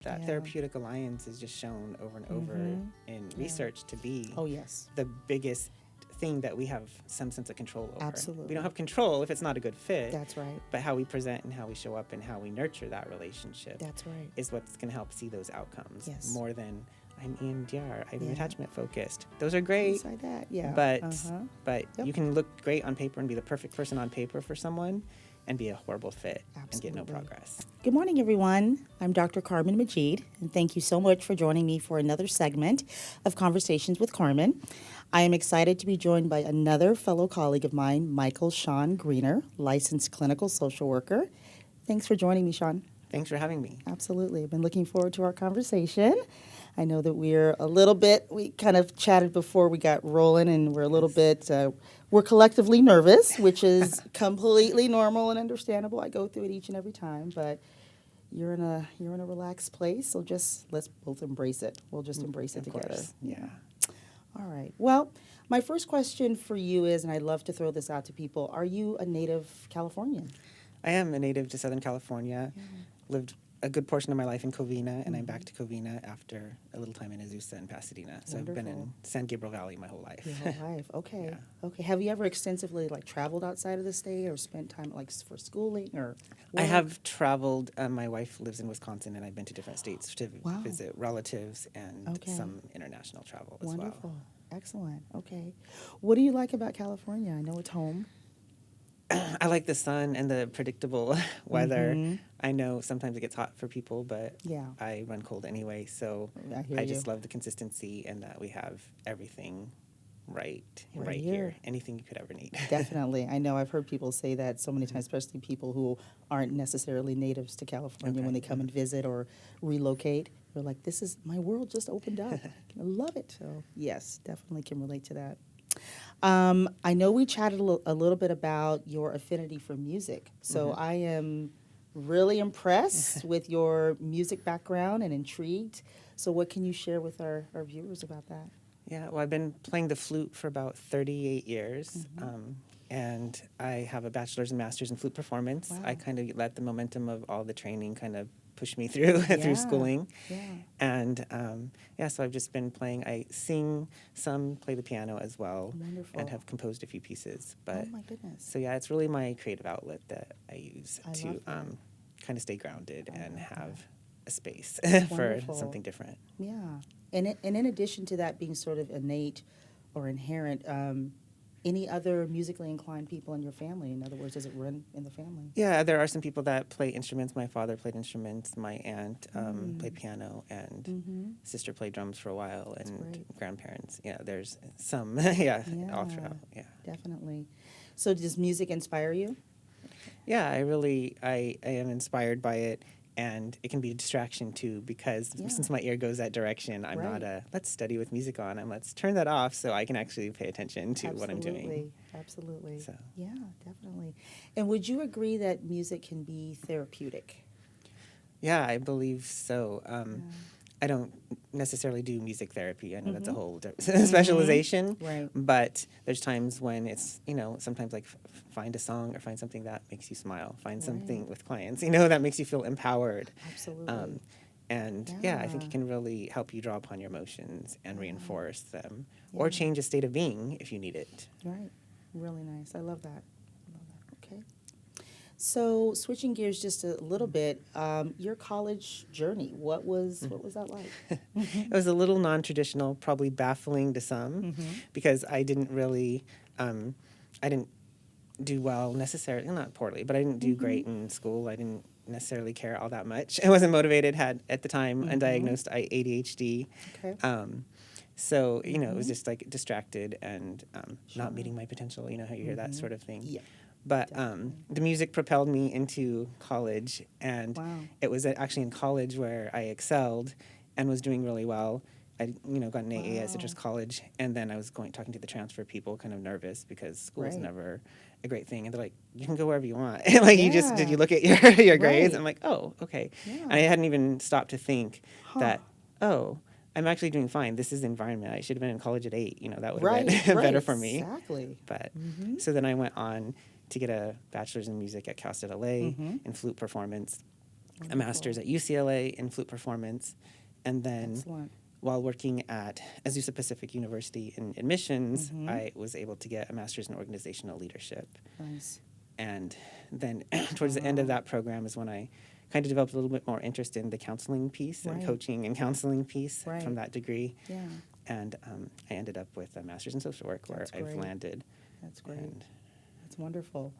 That Yeah. therapeutic alliance is just shown over and over Mm-hmm. in Yeah. research to be Oh, yes. the biggest thing that we have some sense of control over. We don't Absolutely. have control if it's not a good fit, That's right. but how we present and how we show up and how we nurture that relationship That's right. is what's going to help see those outcomes Yes. more than I'm EMDR, I'm Yeah. attachment focused. Those are great, Inside that. Yeah. but Uh-huh. but Yep. you can look great on paper and be the perfect person on paper for someone and be a horrible fit and get no Absolutely. progress. Good morning, everyone. I'm Dr. Carmen Majid, and thank you so much for joining me for another segment of Conversations with Carmen. I am excited to be joined by another fellow colleague of mine, Michael Sean Greener, licensed clinical social worker. Thanks for joining me, Sean. Thanks for having me. Absolutely. I've been looking forward to our conversation. I know that we kind of chatted before we got rolling, and we're a little bit, we're collectively nervous, which is completely normal and understandable. I go through it each and every time, but you're in a relaxed place, so let's both embrace it. We'll just embrace it Of together. course. Yeah. All right. Well, my first question for you is, and I love to throw this out to people, are you a native Californian? I am a native to Southern California. Lived a good portion of my life in Covina, and I'm back to Covina after a little time in Azusa and Pasadena. So I've been Wonderful. in San Gabriel Valley my whole life. Your whole life. Okay. Yeah. Okay. Have you ever extensively traveled outside of the state or spent time for schooling or I work? have traveled. My wife lives in Wisconsin, and I've been to different states to Wow. visit relatives and Okay. some international travel as Wonderful. well. Excellent. Okay. What do you like about California? I know it's home. I like the sun and the predictable weather. Mhm. I know sometimes it gets hot for people, but Yeah. I run cold anyway, so I hear I you. just love the consistency and that we have everything right Right here. here. Anything you could ever need. Definitely. I know I've heard people say that so many times, especially people who aren't necessarily natives to California when they Okay. come and visit or relocate. They're like, this is, my world just opened up. I love it. So, yes, definitely can relate to that. I know we chatted a little bit about your affinity for music. So I am really impressed with your music background and intrigued. So what can you share with our viewers about that? Yeah, well, I've been playing the flute for about 38 years, and I have a bachelor's and master's in flute performance. Wow. I kind of let the momentum of all the training kind of push me through Yeah. through schooling. Yeah. And yeah, so I've just been playing. I sing some, play the piano as well, Wonderful. and have composed a few pieces. Oh But my goodness. so yeah, it's really my creative outlet that I use I to love that. kind of stay grounded and love have a space for Wonderful. something different. Yeah. And in addition to that being sort of innate or inherent, any other musically inclined people in your family? In other words, does it run in the family? Yeah, there are some people that play instruments. My father played instruments. My aunt played piano, and sister played drums for a while, and great. grandparents. Yeah, there's some. Yeah, all throughout. Yeah, Definitely. So does music inspire you? yeah. I am inspired by it, and it can be a distraction too because Yeah. since my ear goes that direction, I'm not Right. a let's study with music on. I'm let's turn that off so I can actually pay attention to what I'm doing. Absolutely. So. Yeah, definitely. And would you agree that music can be therapeutic? Yeah, I believe so. I don't necessarily do music therapy. I know that's a whole specialization. Right. But there's times when it's, sometimes like find a song or find something that makes you smile. Find something with clients, that makes you feel empowered. Absolutely. And yeah, I think Yeah. it can really help you draw upon your emotions and reinforce them or change a state of being if you need it. Right. Really nice. I love that. Okay. So switching gears just a little bit, your college journey, what was that like? It was a little non-traditional, probably baffling to some, because I didn't really, I didn't do well necessarily, not poorly, but I didn't do great in school. I didn't necessarily care all that much. I wasn't motivated, had at the time undiagnosed ADHD. Okay. So, it was just like distracted and not meeting my potential, how you hear that sort of thing. Yeah. But the music propelled me into college, and Wow. it was actually in college where I excelled and was doing really well. I, got an AA at Citrus College, and then I was talking to the transfer people, kind of nervous because school is Right. never a great thing. And they're like, "You can go wherever you want." Like, did Yeah. you look at your grades? Right. I'm like, "Oh, okay." Yeah. And I hadn't even stopped to think that, I'm actually doing fine. This is the environment. I should have been in college at 8. That would have been better for me. Exactly. But so then I went on to get a bachelor's in music at Cal State LA in flute performance. a master's at UCLA in flute performance, and then Excellent. while working at Azusa Pacific University in admissions, I was able to get a master's in organizational leadership. Nice. And then towards the end of that program is when I kind of developed a little bit more interest in the counseling piece and Right. coaching and counseling piece Right. from that degree. Yeah, And I ended up with a master's in social work where That's I've great. landed. that's great. And That's wonderful.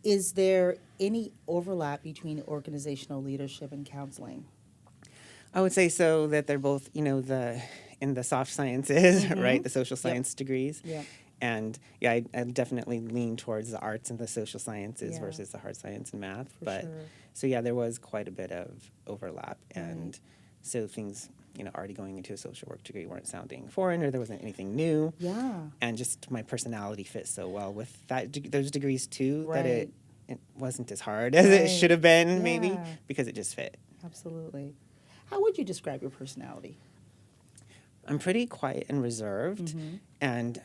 Is there any overlap between organizational leadership and counseling? I would say so that they're both, in the soft sciences, right? The social science degrees. Yeah. And yeah, I definitely lean towards the arts and the social sciences Yeah. versus the hard science and math. For But sure. so yeah, there was quite a bit of overlap. Right. And so things, already going into a social work degree weren't sounding foreign or there wasn't anything new. Yeah. And just my personality fit so well with those degrees too that Right. it wasn't as hard as Right. it should have been maybe Yeah. because it just fit. Absolutely. How would you describe your personality? I'm pretty quiet and reserved Mm-hmm. and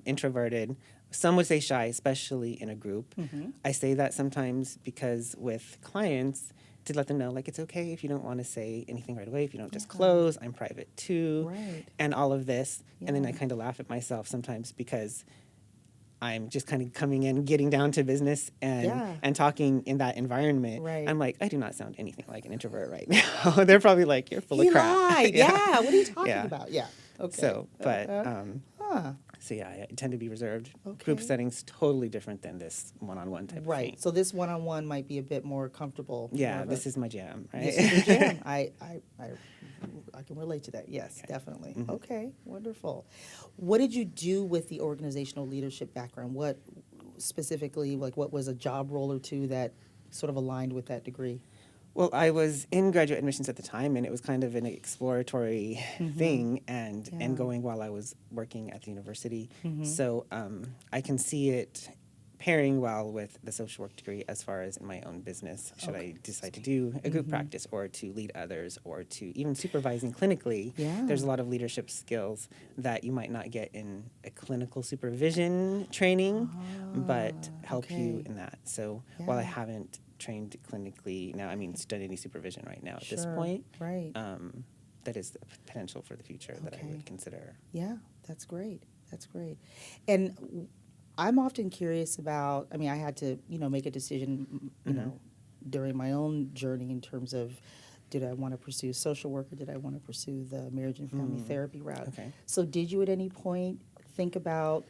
introverted. Some would say shy, especially in a group. Mm-hmm. I say that sometimes because with clients, to let them know, like, it's okay if you don't want to say anything right away, if you don't disclose, I'm private too, Right. and all of this. And then I Yeah. kind of laugh at myself sometimes because I'm just kind of coming in, getting down to business and Yeah. and talking in that environment. Right. I'm like, I do not sound anything like an introvert right now. They're probably like, you're full He of crap. lied. Yeah. What are you talking Yeah. about? Yeah. Okay. So, but Huh. so yeah, I tend to be reserved. Okay. Group settings totally different than this one-on-one type of Right. thing. So this one-on-one might be a bit more comfortable. Yeah, more of this a- is my jam, right? This is your jam. I can relate to that. Yes, definitely. Mm-hmm. Okay, wonderful. What did you do with the organizational leadership background? What specifically, like, what was a job role or two that sort of aligned with that degree? Well, I was in graduate admissions at the time, and it was kind of an exploratory thing, and Yeah. going while I was working at the university. Mhm. So I can see it pairing well with the social work degree as far as in my own business. Should I decide to do a group practice or to lead others or to even supervising clinically? Yeah. There's a lot of leadership skills that you might not get in a clinical supervision training, but help you okay. in that. So while I Yeah. haven't trained clinically now, done any supervision right now at this Sure. point, Right. that is the potential for the future that I Okay. would consider. Yeah, that's great. That's great. And I'm often curious about, I mean, I had to, make a decision, during my own journey in terms of did I want to pursue social work or did I want to pursue the marriage and family therapy route? Okay. So did you at any point think about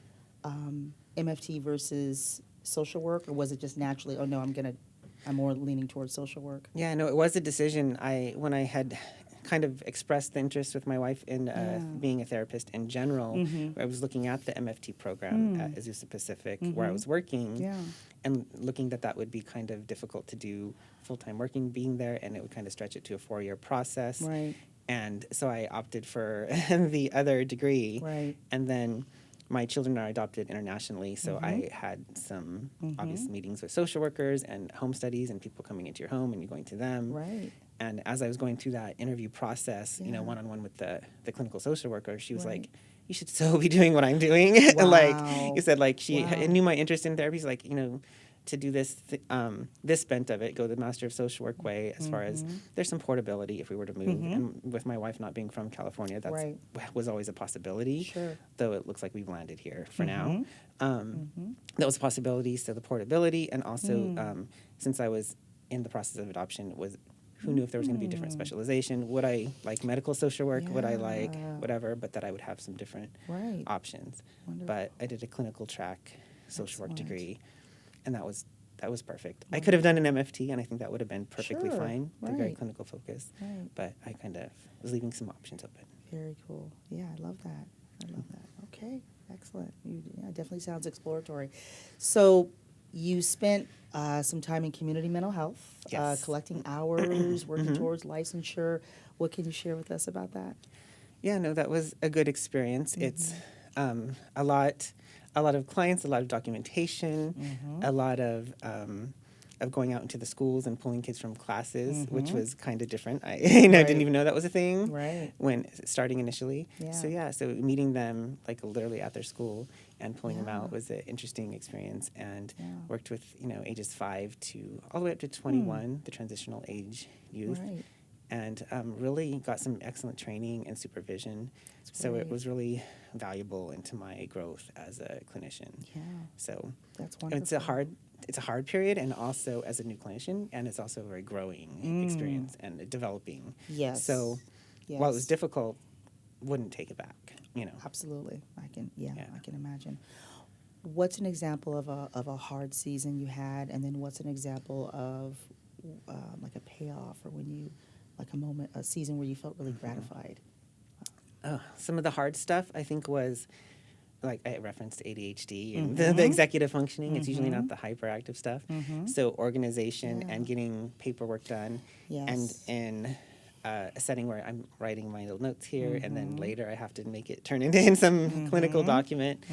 MFT versus social work, or was it just naturally, oh no, I'm more leaning towards social work? Yeah, no, it was a decision. When I had kind of expressed the interest with my wife in being a therapist in general, I was looking at the MFT program at Azusa Pacific where I was working, Yeah. and looking that would be kind of difficult to do full-time working, being there, and it would kind of stretch it to a 4-year process. Right. And so I opted for the other degree. Right. And then my children are adopted internationally, so I had some obvious meetings with social workers and home studies and people coming into your home and you going to them. Right. And as I was going through that interview process, Yeah. one-on-one with the clinical social worker, she was Right. like, you should so be doing what I'm doing. Like, Wow. you said, like, she Wow. knew my interest in therapy. She's like, to do this bent of it, go the Master of Social Work way, as far as there's some portability if we were to move. And with my wife not being from California, that Right. was always a possibility. Sure. Though it looks like we've landed here for now. That was a possibility. So the portability, and also since I was in the process of adoption, who knew if there was going to be different specialization? Would I like medical social work? Would I like Yeah. whatever? But that I would have some different Right. options. Wonderful. But I did a clinical track social work Excellent. degree, and that was perfect. I could have done an MFT, and I think that would have been perfectly Sure. fine. They're very Right. clinical focused, Right. but I kind of was leaving some options open. Very cool. Yeah, I love that. Okay, excellent. Definitely sounds exploratory. So you spent some time in community mental health, Yes. collecting hours, working towards licensure. What can you share with us about that? Yeah, no, that was a good experience. It's a lot of clients, a lot of documentation, a lot of going out into the schools and pulling kids from classes, which was kind of different. I Right. didn't even know that was a thing Right. when starting initially. Yeah. So meeting them like literally at their school and pulling them Yeah. out was an interesting experience, and Yeah. worked with, ages 5 to all the way up to 21, the transitional age youth. Right. And really got some excellent training and supervision. That's So it great. was really valuable into my growth as a clinician. Yeah. So That's wonderful. it's a hard period, and also as a new clinician, and it's also a very growing experience and developing. Yes. So Yes. while it was difficult, wouldn't take it back. Absolutely. I can Yeah. imagine. What's an example of a hard season you had, and then what's an example of like a payoff, or when you, like a season where you felt really gratified? Some of the hard stuff I think was, like I referenced ADHD and the executive functioning. It's usually not the hyperactive stuff. So organization and getting paperwork done, Yes. and in a setting where I'm writing my little notes here, and then later I have to make it turn into some clinical document.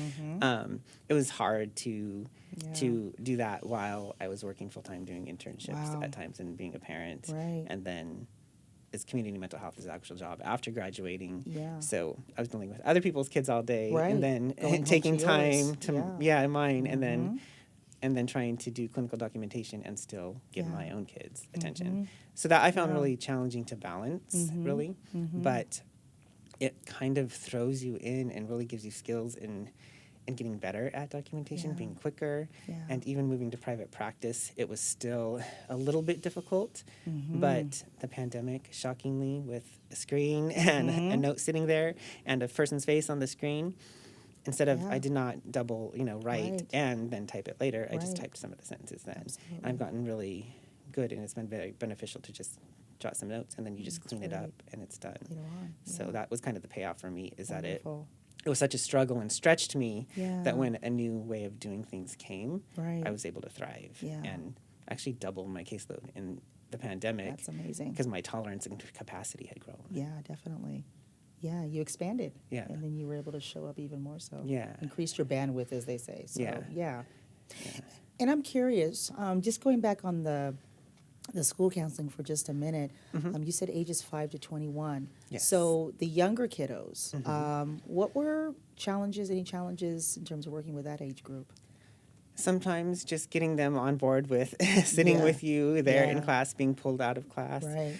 It was hard to do that while I was working full time doing internships Wow. at times and being a parent, Right. and then it's community mental health is an actual job after graduating. Yeah. So I was dealing with other people's kids all day, Right. and then Going home taking to time yours. to mine, and then trying to do clinical documentation and still give Yeah. my own kids attention. So that I found Yeah. really challenging to balance, really. But it kind of throws you in and really gives you skills in getting better at documentation, Yeah. being quicker, Yeah. and even moving to private practice. It was still a little bit difficult, but the pandemic, shockingly, with a screen and a note sitting there and a person's face on the screen, instead of, Yeah. I did not double, write Right. and then type it later. I just Right. typed some of the sentences then. Absolutely. I've gotten really good, and it's been very beneficial to just jot some notes, and then you just That's clean it great. up, and it's done. Later on. So Yeah. that was kind of the payoff for me, is that Wonderful. it was such a struggle and stretched me Yeah. that when a new way of doing things came, Right. I was able to thrive Yeah. and actually double my caseload in the pandemic. That's amazing. Because my tolerance and capacity had grown. Yeah, definitely. Yeah, you expanded. Yeah. And then you were able to show up even more so. Yeah. Increased your bandwidth, as they say. So, Yeah. yeah. Yeah. And I'm curious, just going back on the school counseling for just a minute, you said ages 5 to 21. Yes. So the younger kiddos, what were any challenges in terms of working with that age group? Sometimes just getting them on board with sitting Yeah. with you there in Yeah. class, being pulled out of class. Right.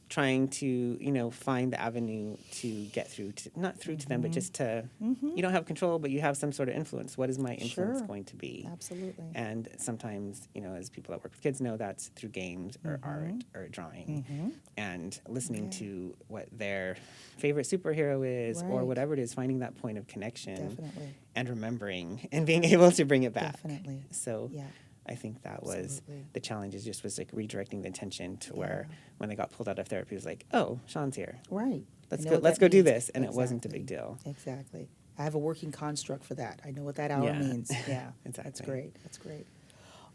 Trying to, find the avenue to get through to, not through to them, but just to, you don't have control, but you have some sort of influence. What is my influence Sure. going to be? Absolutely. And sometimes, as people that work with kids know, that's through games or art or drawing, and listening to what their favorite superhero is, or Right. whatever it is, finding that point of connection Definitely. and remembering and being able to bring it back. Definitely. So Yeah. I think that was Absolutely. the challenge, is just was like redirecting the attention to where when they got pulled out of therapy, it was like, oh, Sean's here. Right. Let's I know go. what Let's that go do means. this, and it wasn't a big Exactly. deal. Exactly. I have a working construct for that. I know what that hour Yeah. means. Yeah. That's Exactly. great. That's great.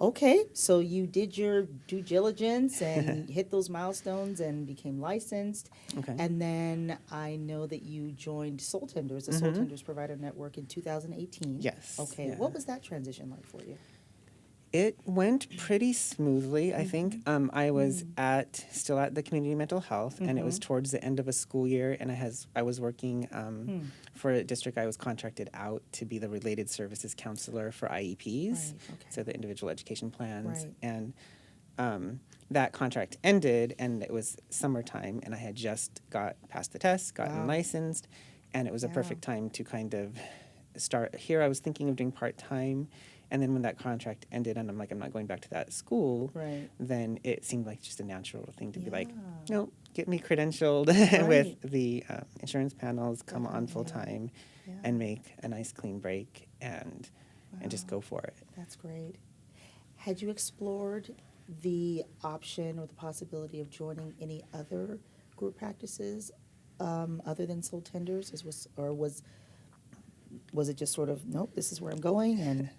Okay, so you did your due diligence and hit those milestones and became licensed. Okay. And then I know that you joined Soul Tenders, the Soul Tenders Provider Network, in 2018. Yes, Okay, yeah. what was that transition like for you? It went pretty smoothly, I think. I was still at the community mental health, and it was towards the end of a school year, and I was working for a district. I was contracted out to be the related services counselor for IEPs, Right, okay. so the individual education plans, Right. and that contract ended, and it was summertime, and I had just got past the test, gotten Wow. licensed, and it was a Yeah. perfect time to kind of start. Here I was thinking of doing part-time, and then when that contract ended and I'm like, I'm not going back to that school, Right. then it seemed like just a natural thing to be like, Yeah. no, get me credentialed Right. with the insurance panels, come on Definitely. full-time, Yeah. and make a nice clean break and just go for it. That's great. Had you explored the option or the possibility of joining any other group practices other than Soul Tenders? Was it just sort of, nope, this is where I'm going? And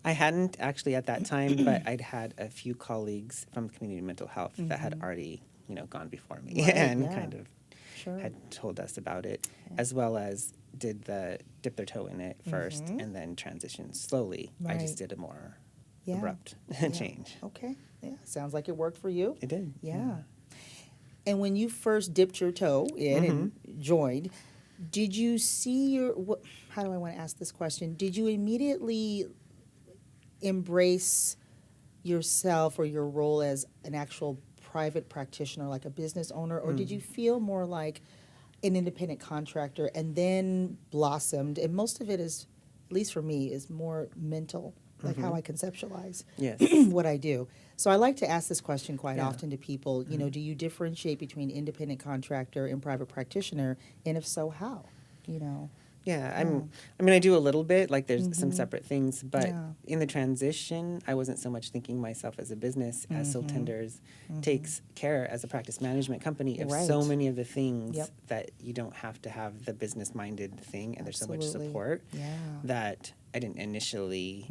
I hadn't actually at that time, but I'd had a few colleagues from community mental health that had already, gone before me Right, and yeah. kind of Sure. had told us about it, as well as dip their toe in it first and then transition slowly. I Right. just did a more Yeah. abrupt Yeah. change. Okay. Yeah. Sounds like it worked for you. It did. Yeah. And when you first dipped your toe in and joined, Did you see how do I want to ask this question? Did you immediately embrace yourself or your role as an actual private practitioner, like a business owner, or did you feel more like an independent contractor and then blossomed? And most of it is, at least for me, is more mental, like how I conceptualize Yes. what I do. So I like to ask this question quite Yeah. often to people, you know, do you differentiate between independent contractor and private practitioner? And if so, how? You know? Yeah, I mean, I do a little bit, like there's some separate things, but Yeah. in the transition, I wasn't so much thinking myself as a business as Soul Tenders takes care as a practice management company of so Right. many of the things Yep. that you don't have to have the business-minded thing, and there's so much Absolutely. support Yeah. that I didn't initially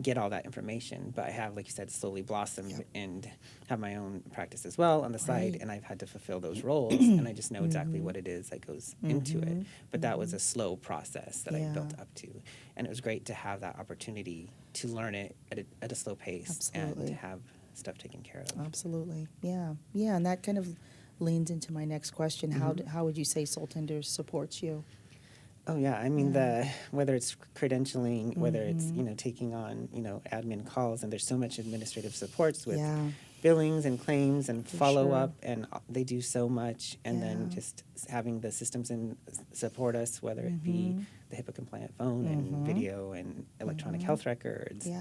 get all that information, but I have, like you said, slowly blossomed Yep. and have my own practice as well on the side, Right. and I've had to fulfill those roles, and I just know exactly what it is that goes into it. But that was a slow process that I built Yeah. up to, and it was great to have that opportunity to learn it at a slow pace Absolutely. and have stuff taken care of. Absolutely. Yeah. Yeah. And that kind of leans into my next question. How would you say Soul Tenders supports you? Oh yeah, I mean whether it's credentialing, whether it's Mm-hmm. taking on admin calls, and there's so much administrative supports with Yeah. billings and claims and For follow sure. up, and they do so much. And then Yeah. just having the systems and support us, whether it be Mm-hmm. the HIPAA compliant phone and video and electronic health records Yeah.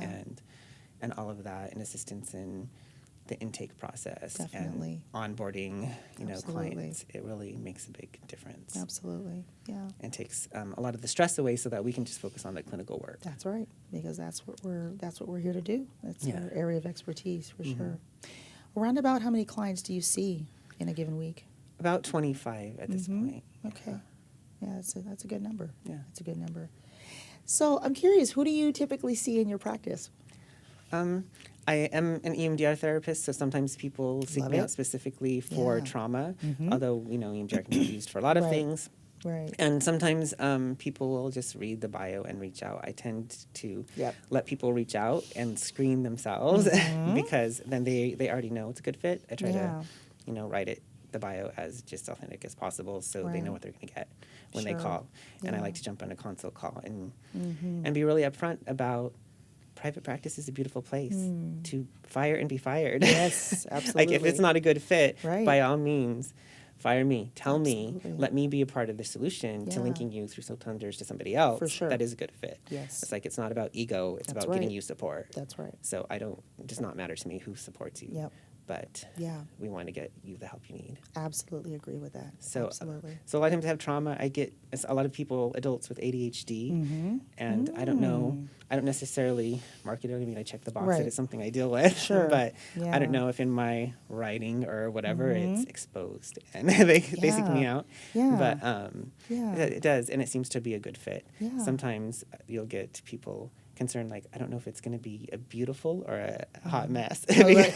and all of that, and assistance in the intake process Definitely. and onboarding, Absolutely. clients. It really makes a big difference Absolutely. Yeah. and takes a lot of the stress away so that we can just focus on the clinical work. That's right. Because that's what we're here to do. That's Yeah. our area of expertise for sure. Around about how many clients do you see in a given week? About 25 at this point. Okay. Yeah, that's a good number. Yeah. That's a good number. So I'm curious, who do you typically see in your practice? I am an EMDR therapist, so sometimes people seek Love me it. out specifically for Yeah. trauma, although, EMDR can be used for a lot of Right. things. Right. And sometimes people will just read the bio and reach out. I tend to Yep. let people reach out and screen themselves because then they already know it's a good fit. I try Yeah. to, write the bio as just authentic as possible so they Right. know what they're going to get when Sure. they call. And I Yeah. like to jump on a consult call and be really upfront about private practice is a beautiful place to fire and be fired. Yes, Like if it's absolutely. not a good fit, Right. by all means, fire me. Tell Absolutely. me. Let me be a part of the solution to Yeah. linking you through Soul Tenders to somebody else For sure. that is a good fit. Yes. It's like it's not about ego. It's That's about getting right. you support. That's right. So it does not matter to me who supports you. Yep. But Yeah. we want to get you the help you need. Absolutely agree with that. So, Absolutely. so a lot of times I have trauma. I get a lot of people, adults with ADHD, and I don't know. I don't necessarily market it. I mean, I check the box Right. that it's something I deal with, Sure. but Yeah. I don't know if in my writing or whatever it's exposed, and they seek me Yeah. out. Yeah. But Yeah. it does, and it seems to be a good fit. Yeah. Sometimes you'll get people concerned, like, I don't know if it's going to be a beautiful or a hot mess, right.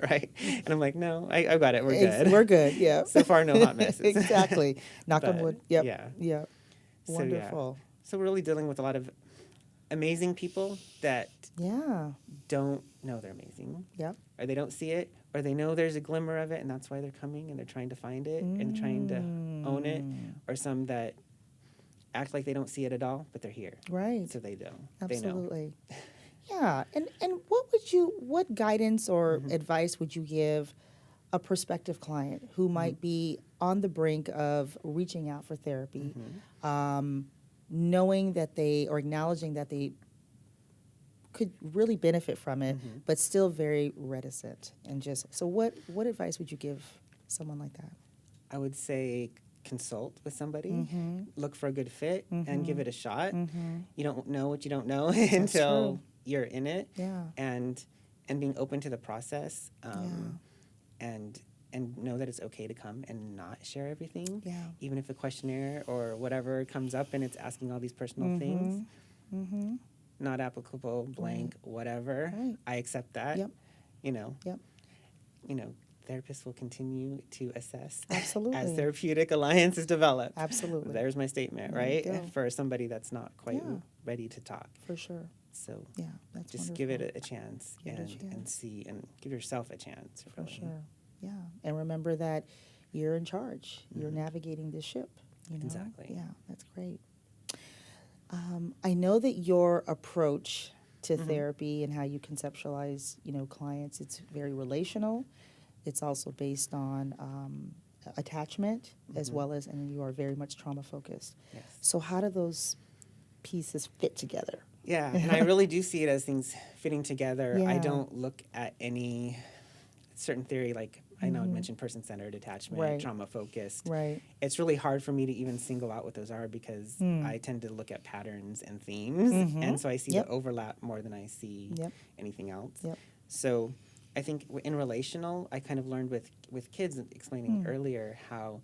right? And I'm like, no, I got it. We're good. We're good. Yeah. So far, no hot messes. Exactly. Knock on But, wood. Yep. yeah. Yep. So, yeah. Wonderful. So we're really dealing with a lot of amazing people that Yeah. don't know they're amazing, Yep. or they don't see it, or they know there's a glimmer of it, and that's why they're coming and they're trying to find it and trying to own it, or some that act like they don't see it at all, but they're here. Right. So they don't. Absolutely. Yeah. And what guidance or advice would you give a prospective client who might be on the brink of reaching out for therapy, knowing that or acknowledging that they could really benefit from it, but still very reticent and so what advice would you give someone like that? I would say consult with somebody, look for a good fit, and give it a shot. You don't know what you don't know until true. you're in it. Yeah. And being open to the process, and know that it's okay to come and not share everything. Yeah. Even if a questionnaire or whatever comes up and it's asking all these personal things, not applicable, blank, whatever. Right. I accept that. Yep. You know. Yep. You know, therapists will continue to assess Absolutely. as therapeutic alliances develop. Absolutely. There's my statement, There you right? go. For somebody that's not quite Yeah. ready to talk. For sure. So Yeah, that's just wonderful. give it a chance, Give it a and chance. see, and give yourself a chance. For really. sure. Yeah. And remember that you're in charge. You're navigating the ship. You know? Exactly. Yeah, that's great. I know that your approach to Mm-hmm. therapy and how you conceptualize, clients, it's very relational. It's also based on attachment as Mm-hmm. well as, and you are very much trauma focused. Yes. So how do those pieces fit together? Yeah, and I really do see it as things fitting together. I Yeah. don't look at any certain theory, like I know I mentioned person-centered attachment, Right. trauma-focused. Right. It's really hard for me to even single out what those are because I tend to look at patterns and themes, and so I see Yep. the overlap more than I see Yep. anything else. Yep. So I think in relational, I kind of learned with kids explaining earlier how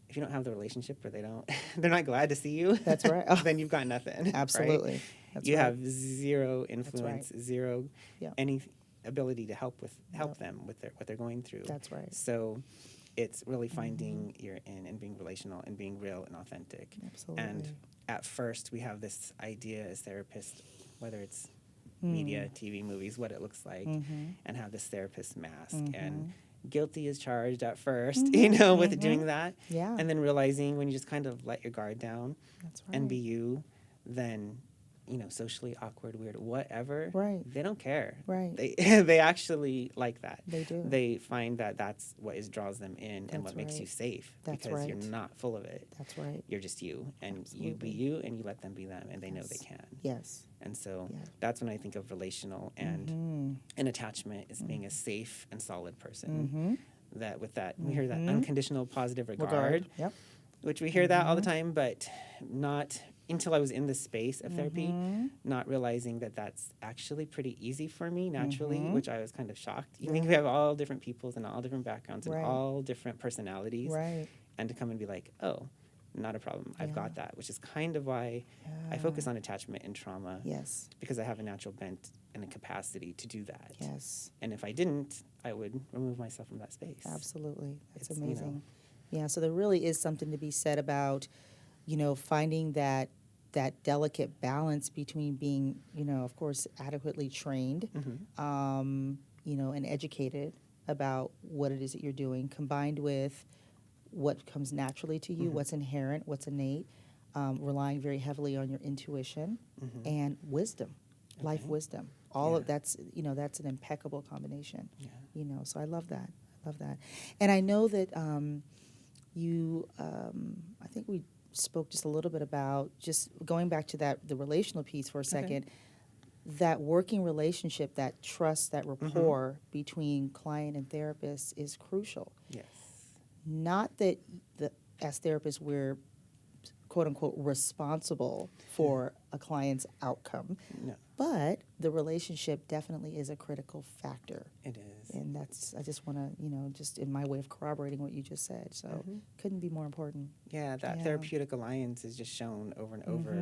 if you don't have the relationship where they're not glad to see you, That's right. then you've got nothing. Absolutely. Right? That's You right. have zero influence, zero Yep. any ability to help Yep. them with what they're going through. That's right. So it's really finding your in and being relational and being real and authentic. Absolutely. And at first we have this idea as therapists, whether it's media, TV, movies, what it looks like, and have this therapist mask. And guilty is charged at first, with doing that. Yeah. And then realizing when you just kind of let your guard down That's right. and be you, then, socially awkward, weird, whatever, Right. they don't care. Right. They actually like that. They do. They find that that's what draws them in and That's what makes right. you safe That's because right. you're not full of it. That's right. You're just you, and you Absolutely. be you, and you let them be them, and they know they can. Yes. And so Yeah. that's when I think of relational and an attachment is being a safe and solid person. That with that we hear that unconditional positive regard, Yep. which we hear that all the time, but not until I was in the space of therapy, not realizing that that's actually pretty easy for me naturally, which I was kind of shocked. You think we have all different peoples and all different backgrounds and Right. all different personalities, Right. and to come and be like, oh, not a problem. I've Yeah. got that, which is kind of why I focus on attachment and trauma, Yes. because I have a natural bent and a capacity to do that. Yes. And if I didn't, I would remove myself from that space. Absolutely. That's It's, amazing. Yeah, so there really is something to be said about, finding that delicate balance between being, of course, adequately trained, and educated about what it is that you're doing, combined with what comes naturally to you, what's inherent, what's innate, relying very heavily on your intuition and wisdom, life wisdom. All of that's, that's an impeccable combination. Yeah. So I love that. I love that. And I know that you, I think we spoke just a little bit about just going back to the relational piece for a second. That working relationship, that trust, that rapport between client and therapist is crucial. Yes. Not that as therapists we're quote unquote responsible for a client's outcome, No, but the relationship definitely is a critical factor. it is. And I just want to, just in my way of corroborating what you just said. So couldn't be more important. Yeah, that Yeah. therapeutic alliance is just shown over and over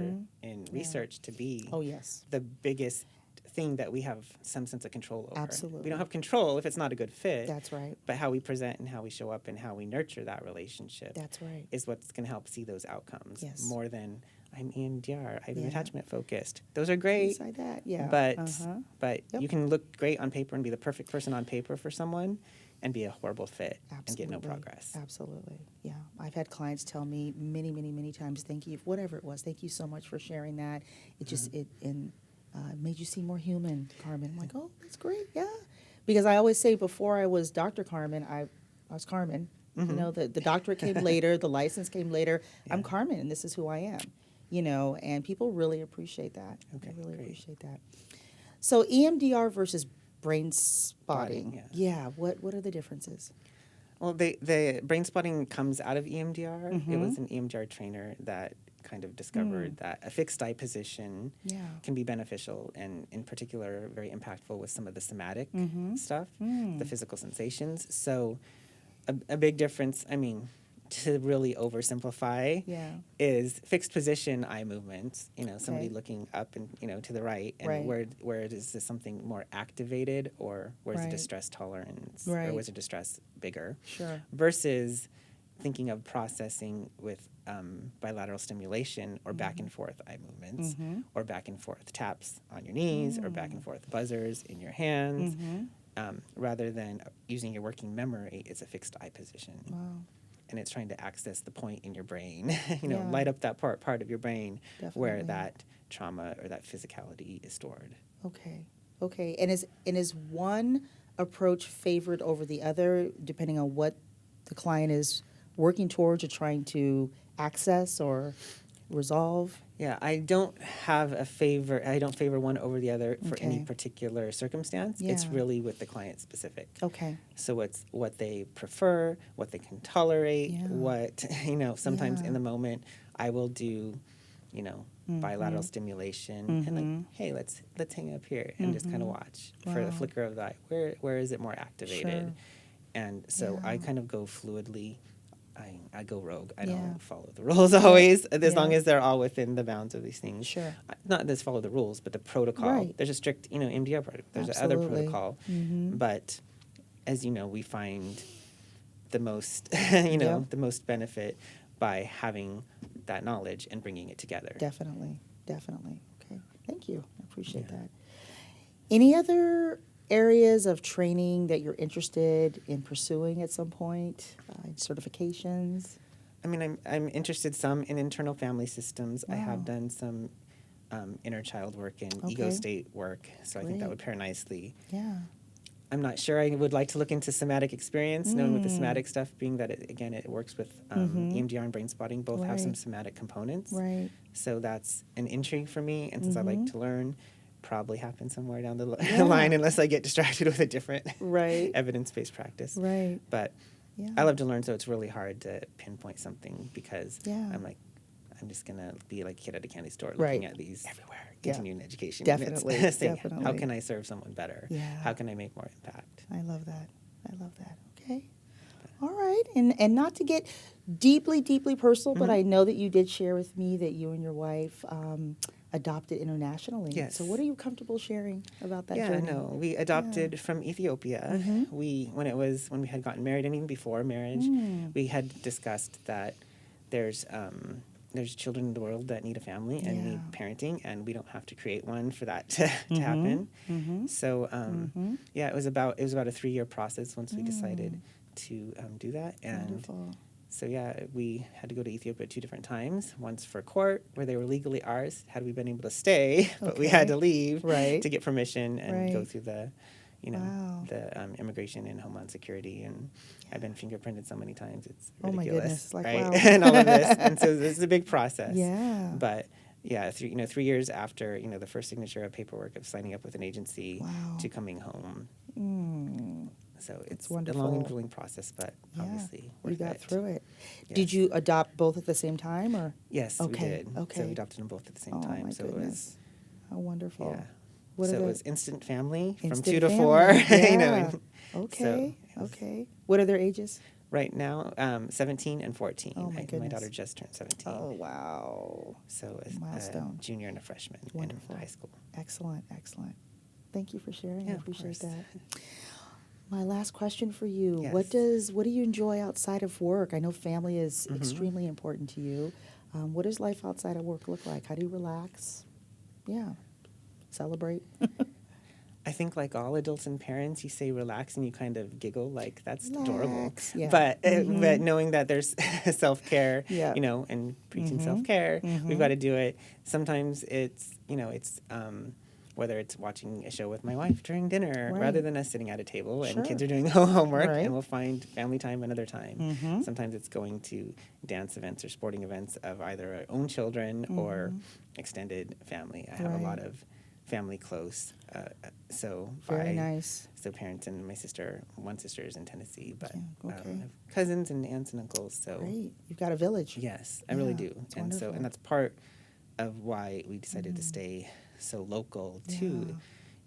in research to be Oh, yes. the biggest thing that we have some sense of control over. Absolutely. We don't have control if it's not a good fit. That's right. But how we present and how we show up and how we nurture that relationship That's right. is what's going to help see those outcomes Yes. more than I'm EMDR, I'm Yeah. attachment focused. Those are great, Beside that, yeah. but Yep. you can look great on paper and be the perfect person on paper for someone and be a horrible fit and get no progress. Absolutely. Yeah. I've had clients tell me many, many, many times, thank you, whatever it was, thank you so much for sharing that. It just, it made you seem more human, Carmen. I'm like, oh, that's great. Yeah. Because I always say before I was Dr. Carmen, I was Carmen. The doctorate came later, the license came later. I'm Carmen, and this is who I am. And people really appreciate that. Okay, They really great. appreciate that. So EMDR versus brain spotting. Spotting, Yeah. What are the differences? Well, the brain spotting comes out of EMDR. It was an EMDR trainer that kind of discovered that a fixed eye position can be beneficial and in particular very impactful with some of the somatic stuff, the physical sensations. So a big difference, to really oversimplify, is fixed position eye movements. Somebody Okay. looking up and to the right, and Right. where is this something more activated, or where's the Right. distress tolerance, Right. or where's the distress bigger? Sure. Versus thinking of processing with bilateral stimulation or back and forth eye movements, or back and forth taps on your knees, or back and forth buzzers in your hands, rather than using your working memory. It's a fixed eye position. Wow. and it's trying to access the point in your brain, Yeah. light up that part of your brain where Definitely. that trauma or that physicality is stored. Okay. Okay. And is one approach favored over the other depending on what the client is working towards or trying to access or resolve? Yeah, I don't favor one over the other for any Okay. particular circumstance. It's Yeah. really with the client specific. Okay. So it's what they prefer, what they can tolerate, Yeah. what, sometimes Yeah. in the moment I will do, bilateral stimulation and like, hey, let's hang up here and just kind of watch for the Wow. flicker of the eye. Where is it more activated? Sure. And so I Yeah. kind of go fluidly. I go rogue. I Yeah. don't follow the rules always, as long Yeah. as they're all within the bounds of these things. Sure. Not just follow the rules, but the protocol. Right. There's a strict, MDR protocol. There's another Absolutely. protocol. Mm-hmm. But as you know, we find the most, Yep. the most benefit by having that knowledge and bringing it together. Definitely. Definitely. Okay. Thank you. I appreciate Yeah. that. Any other areas of training that you're interested in pursuing at some point? Certifications? I mean, I'm interested some in internal family systems. I Wow. have done some inner child work and ego Okay. state work, so I think that Great. would pair nicely. Yeah. I'm not sure I would like to look into somatic experience, knowing with the somatic stuff being that, it works with EMDR and brain spotting, both have some Right. somatic components. Right. So that's an intrigue for me, and since I like to learn, probably happen somewhere down the Yeah. line unless I get distracted with a different Right. evidence-based practice. Right. But Yeah. I love to learn, so it's really hard to pinpoint something because Yeah. I'm just going to be like a kid at a candy store Right. looking at these everywhere, Yeah. continuing education Definitely. units, saying, Definitely. how can I serve someone better? Yeah. How can I make more impact? I love that. I love that. Okay. All right. And not to get deeply, deeply personal, but I know that you did share with me that you and your wife adopted internationally. Yes. So what are you comfortable sharing about that Yeah, journey? no, we adopted from Ethiopia. When we had gotten married, and even before marriage, we had discussed that there's children in the world that need a family and need parenting, and we don't have to create one for that to happen. So yeah, it was about a 3-year process once we decided to do that, and Wonderful. so yeah, we had to go to Ethiopia 2 different times. Once for court, where they were legally ours, had we been able to stay, but we had Okay. to leave Right. to get permission and go Right. through the, Wow. the immigration and homeland security. And I've been fingerprinted so many times, it's Oh my ridiculous, goodness, like, right? wow. And all of this, and so this is a big process. Yeah. But yeah, 3 years after the first signature of paperwork of signing up with an agency Wow. to coming home. So it's a wonderful. long and grueling process, but Yeah. obviously We worth got it. through it. Yes. Did you adopt both at the same time or? Yes, Okay, we did. okay. So we adopted them both at the same Oh time. my So goodness. How it was, wonderful. yeah. What So are it the was instant family from instant 2 to family? 4. Yeah. And Okay. it was- Okay. What are their ages? Right now, 17 and 14. Oh, my My goodness. daughter just turned 17. Oh, wow. So a Milestone. junior and a freshman Wonderful. in high school. Excellent. Excellent. Thank you for sharing. I Yeah, of appreciate course. that. My last question for you. Yes. What do you enjoy outside of work? I know family is extremely important to you. What does life outside of work look like? How do you relax? Yeah. Celebrate. I think like all adults and parents, you say relax and you kind of giggle like that's adorable. Relax, yeah. But knowing that there's self-care, Yeah. and preaching self-care, we've got to do it. Sometimes it's whether it's watching a show with my wife during dinner Right. rather than us sitting at a table and Sure. kids are doing homework, Right. and we'll find family time another time. Sometimes it's going to dance events or sporting events of either our own children or extended family. I have a lot Right. of family close. Very nice. So parents and my sister, one sister is in Tennessee, but Yeah, okay. I have cousins and aunts and uncles. So Great. You've got a village. yes, I really Yeah, do. it's And wonderful. that's part of why we decided to stay so local too, Yeah.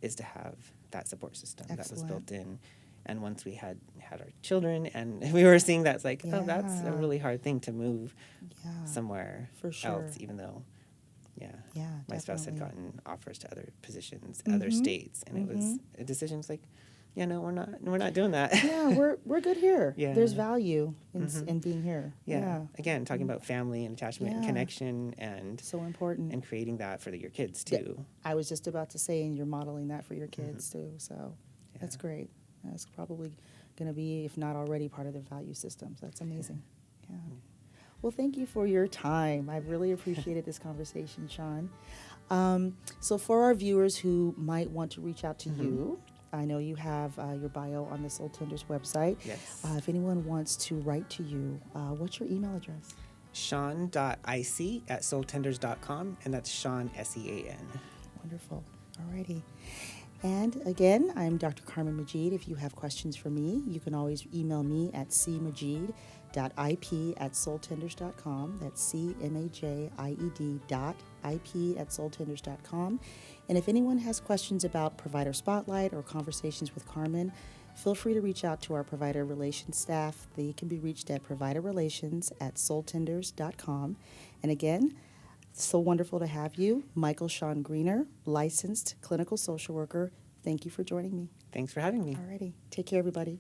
is to have that support system that was Excellent. built in. And once we had our children and we were seeing that's like, oh, that's a Yeah. really hard thing to move Yeah. somewhere For sure. else, even though, yeah, Yeah, my spouse had definitely. gotten offers to other positions, other states, and it was a decision. It's like, yeah, no, we're not doing that. Yeah, we're good here. Yeah. There's value in being here. yeah. Again, talking about family and attachment and Yeah. connection and So important. creating that for your kids Yeah. too. I was just about to say, and you're modeling that for your kids too. So that's great. That's probably going to be, if not already, part of their value systems. That's amazing. Yeah. Well, thank you for your time. I really appreciated this conversation, Sean. So for our viewers who might want to reach out to you, I know you have your bio on the Soul Tenders website. Yes. If anyone wants to write to you, what's your email address? Sean.ic@soultenders.com, and that's Sean, SEAN. Wonderful. Alrighty. And again, I'm Dr. Carmen Majid. If you have questions for me, you can always email me at cmajid.ip@soultenders.com. That's CMAJIED.IP@soultenders.com. And if anyone has questions about Provider Spotlight or conversations with Carmen, feel free to reach out to our provider relations staff. They can be reached at providerrelations@soultenders.com. And again, so wonderful to have you, Michael Sean Greener, licensed clinical social worker. Thank you for joining me. Thanks for having me. Alrighty. Take care, everybody.